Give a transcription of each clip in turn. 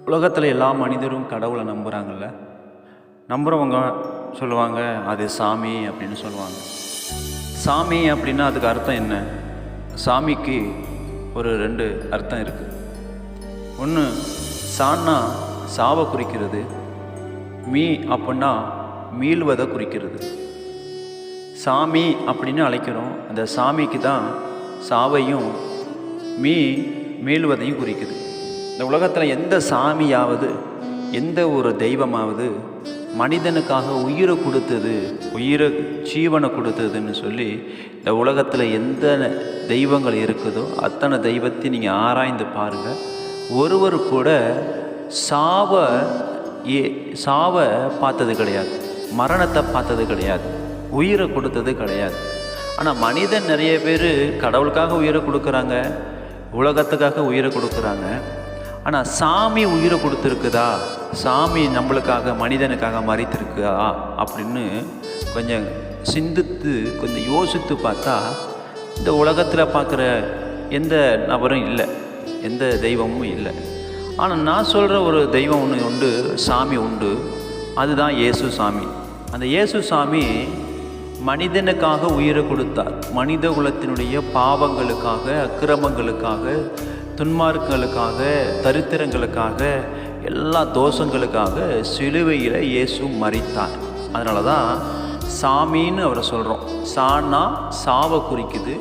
உலகத்தில் எல்லா மனிதரும் கடவுளை நம்புகிறாங்கல்ல. நம்புகிறவங்க சொல்லுவாங்க அது சாமி அப்படின்னு சொல்லுவாங்க. சாமி அப்படின்னா அதுக்கு அர்த்தம் என்ன? சாமிக்கு ஒரு 2 அர்த்தம் இருக்குது. ஒன்று, சான்னா சாவை குறிக்கிறது, மீ அப்படின்னா மீள்வதை குறிக்கிறது. சாமி அப்படின்னு அழைக்கிறோம். அந்த சாமிக்கு தான் சாவையும் மீள்வதையும் குறிக்குது. இந்த உலகத்தில் எந்த சாமியாவது, எந்த ஒரு தெய்வமாவது மனிதனுக்காக உயிரை கொடுத்தது, ஜீவனை கொடுத்ததுன்னு சொல்லி இந்த உலகத்தில் எந்த தெய்வங்கள் இருக்குதோ அத்தனை தெய்வத்தை நீங்கள் ஆராய்ந்து பாருங்கள். ஒருவர் கூட சாவை பார்த்தது கிடையாது, மரணத்தை பார்த்தது கிடையாது, உயிரை கொடுத்தது கிடையாது. ஆனால் மனிதன் நிறைய பேர் கடவுளுக்காக உயிரை கொடுக்குறாங்க, உலகத்துக்காக உயிரை கொடுக்குறாங்க. ஆனால் சாமி உயிரை கொடுத்துருக்குதா, சாமி நம்மளுக்காக மனிதனுக்காக மறித்திருக்குதா அப்படின்னு கொஞ்சம் சிந்தித்து கொஞ்சம் யோசித்து பார்த்தா இந்த உலகத்தில் பார்க்குற எந்த நபரும் இல்லை, எந்த தெய்வமும் இல்லை. ஆனால் நான் சொல்கிற ஒரு தெய்வம் ஒன்று உண்டு, சாமி உண்டு. அதுதான் இயேசு சாமி. அந்த இயேசு சாமி மனிதனுக்காக உயிரை கொடுத்தார். மனித குலத்தினுடைய பாவங்களுக்காக, அக்கிரமங்களுக்காக, துன்மார்க்கங்களுக்காக, தரித்திரங்களுக்காக, எல்லா தோஷங்களுக்காக சிலுவையில் இயேசு மரித்தார். அதனால தான் சாமின்னு அவரை சொல்கிறோம். சான்னா சாவை குறிக்குது,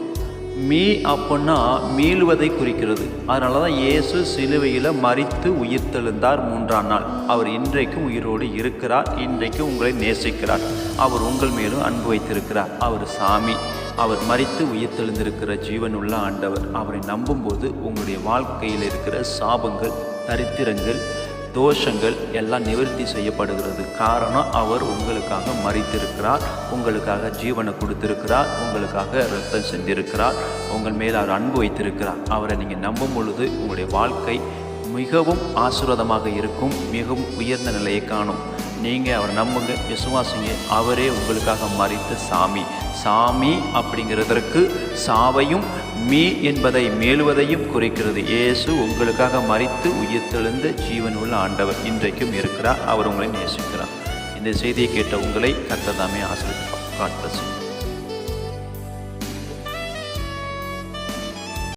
மீ அப்படின்னா மீள்வதை குறிக்கிறது. அதனால தான் இயேசு சிலுவையில் மரித்து உயிர்த்தெழுந்தார் 3ஆம் நாள். அவர் இன்றைக்கும் உயிரோடு இருக்கிறார், இன்றைக்கும் உங்களை நேசிக்கிறார். அவர் உங்கள் மேலும் அன்பு வைத்திருக்கிறார். அவர் சாமி, அவர் மரித்து உயிர்த்தெழுந்திருக்கிற ஜீவனுள்ள ஆண்டவர். அவரை நம்பும்போது உங்களுடைய வாழ்க்கையில் இருக்கிற சாபங்கள், தரித்திரங்கள், தோஷங்கள் எல்லாம் நிவர்த்தி செய்யப்படுகிறது. காரணம், அவர் உங்களுக்காக மரித்திருக்கிறார், உங்களுக்காக ஜீவனை கொடுத்திருக்கிறார், உங்களுக்காக இரத்தம் செஞ்சிருக்கிறார், உங்கள் மேல் அவர் அன்பு வைத்திருக்கிறார். அவரை நீங்கள் நம்பும் பொழுது உங்களுடைய வாழ்க்கை மிகவும் ஆசீர்வாதமாக இருக்கும், மிகவும் உயர்ந்த நிலையை காணும். நீங்கள் அவரை நம்புங்க, விசுவாசிங்க. அவரே உங்களுக்காக மரித்த சாமி. சாமி அப்படிங்கிறதற்கு சாவையும் மீ என்பதை மேலுவதையும் குறிக்கிறது. இயேசு உங்களுக்காக மரித்து உயிர்த்தெழுந்த ஜீவனுள்ள ஆண்டவர் இன்றைக்கும் இருக்கிறார். அவர் உங்களை நேசிக்கிறார். இந்த செய்தியை கேட்ட உங்களை கர்த்தர் தாமே ஆசீர்வதிப்பார். God bless you.